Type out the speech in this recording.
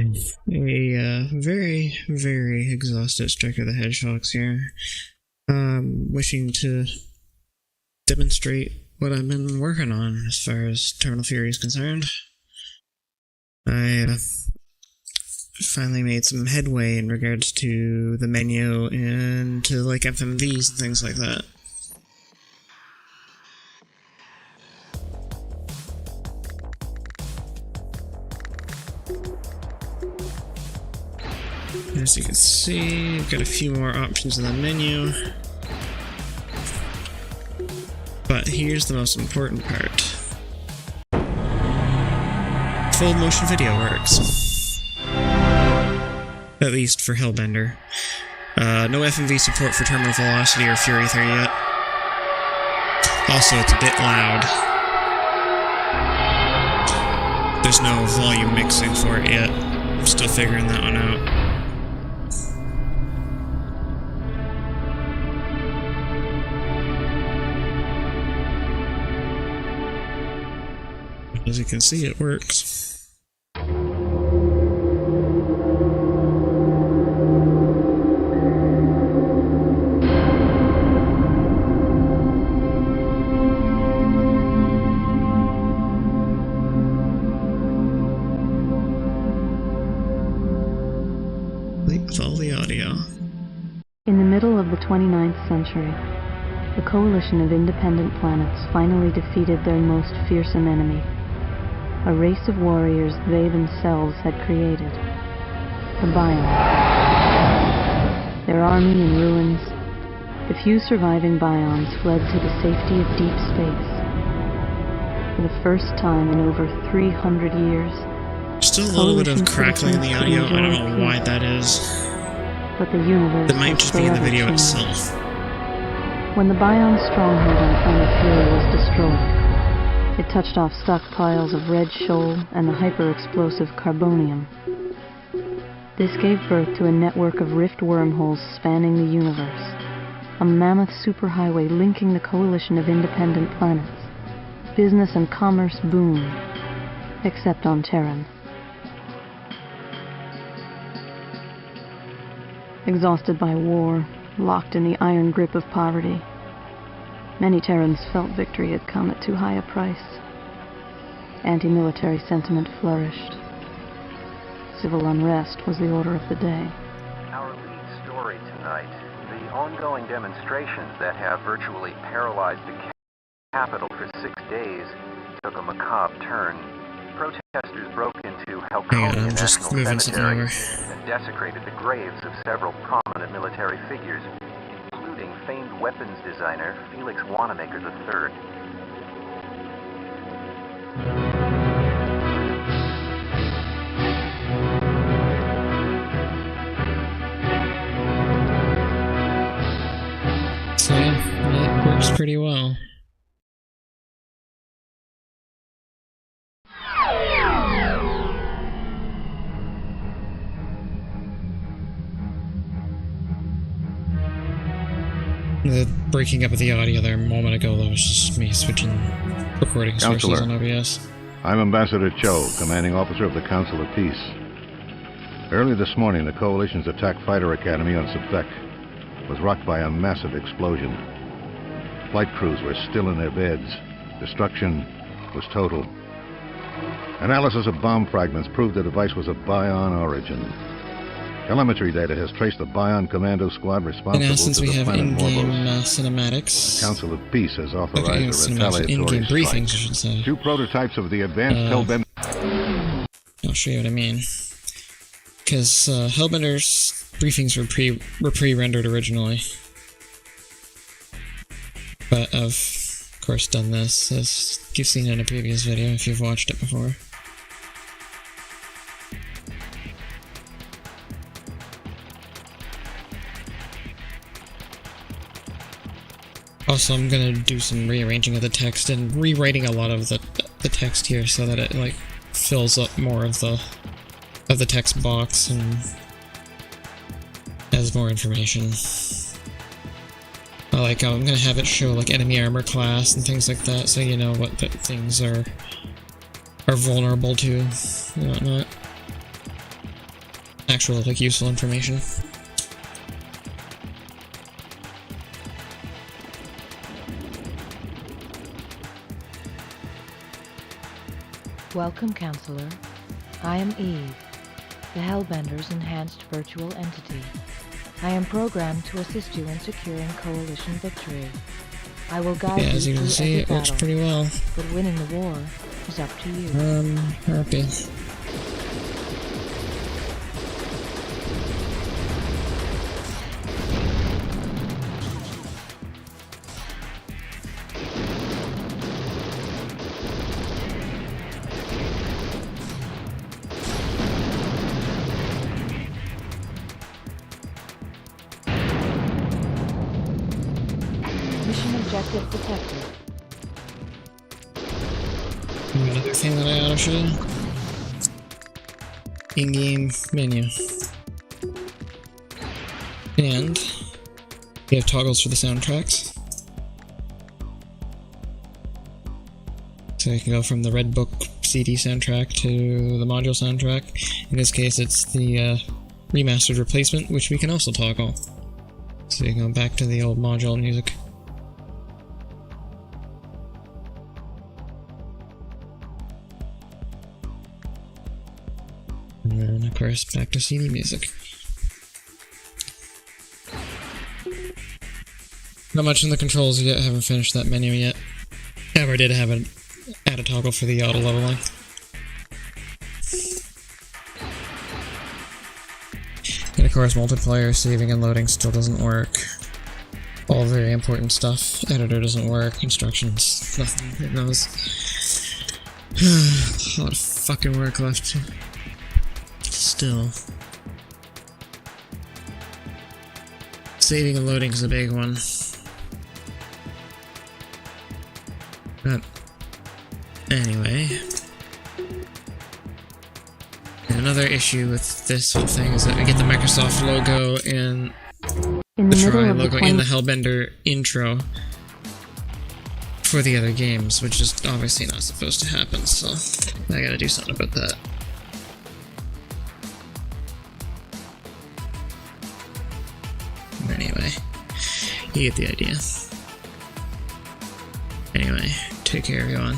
A very, very exhausted Striker the Hedgehogs here. Wishing to demonstrate what I've been working on as far as TerminalFury is concerned. I finally made some headway in regards to the menu and to like FMVs and things like that. As you can see, I've got a few more options in the menu. But here's the most important part. Full motion video works. At least for Hellbender. No FMV support for Terminal Velocity or Fury 3 yet. Also, it's a bit loud. There's no volume mixing for it yet. I'm still figuring that one out. As you can see, it works. With all the audio. In the middle of the 29th century, the coalition of independent planets finally defeated their most fearsome enemy. A race of warriors they themselves had created. The Bions. Their army in ruins, the few surviving Bions fled to the safety of deep space. For the first time in over 300 years, still a little bit of crackling in the audio. I don't know why that is. But the universe it might just be in the video itself. When the Bion stronghold on planet Fury was destroyed, it touched off stockpiles of red shoal and the hyper-explosive carbonium. This gave birth to a network of rift wormholes spanning the universe, a mammoth superhighway linking the coalition of independent planets. Business and commerce boomed, except on Terran. Exhausted by war, locked in the iron grip of poverty, many Terrans felt victory had come at too high a price. Anti-military sentiment flourished. Civil unrest was the order of the day. Our lead story tonight, the ongoing demonstrations that have virtually paralyzed the capital for 6 days, took a macabre turn. Protesters broke into Halconia National Cemetery and desecrated the graves of several prominent military figures, including famed weapons designer Felix Wanamaker III. So yeah, it works pretty well. The breaking up of the audio there a moment ago, that was just me switching recording sources on OBS. I'm Ambassador Cho, commanding officer of the Council of Peace. Early this morning, the Coalition's attack fighter academy on Sept was rocked by a massive explosion. Flight crews were still in their beds. Destruction was total. Analysis of bomb fragments proved the device was of Bion origin. Telemetry data has traced the Bion Commando Squad responsible and now, since to we the have planet in-game Morbos. Cinematics, Council of Peace has authorized a retaliatory in-game briefings, I strike. should say. 2 prototypes of the advanced Hellbender. I'll show you what I mean. Because Hellbender's briefings were pre-rendered originally, but I've of course done this, as you've seen in a previous video if you've watched it before. Also, I'm gonna do some rearranging of the text and rewriting a lot of the text here so that it like fills up more of the text box and has more information. Like I'm gonna have it show like enemy armor class and things like that, so you know what things are vulnerable to and whatnot. actual, like, useful information. Welcome, Counselor. I am Eve, the Hellbender's enhanced virtual entity. I am programmed to assist you in securing Coalition victory. I will guide Yeah, as you you can through see, every it works battle, pretty well. but winning the war is up to you. Happy. Mission objective detected. Another thing that I ought to show. In-game menu. And we have toggles for the soundtracks. So you can go from the Red Book CD soundtrack to the module soundtrack. In this case, it's the remastered replacement, which we can also toggle. So you can go back to the old module music. And then, of course, back to CD music. Not much in the controls yet, haven't finished that menu yet. However, I did have add a toggle for the auto leveling. And of course, multiplayer saving and loading still doesn't work. All very important stuff. Editor doesn't work, instructions, nothing. It knows. A lot of fucking work left. Still. Saving and loading is a big one. But anyway. And another issue with this whole thing is that we get the Microsoft logo and In the the middle Try of the logo in the Hellbender intro for the other games, which is obviously not supposed to happen, so I gotta do something about that. Anyway, you get the idea. Anyway, take care everyone.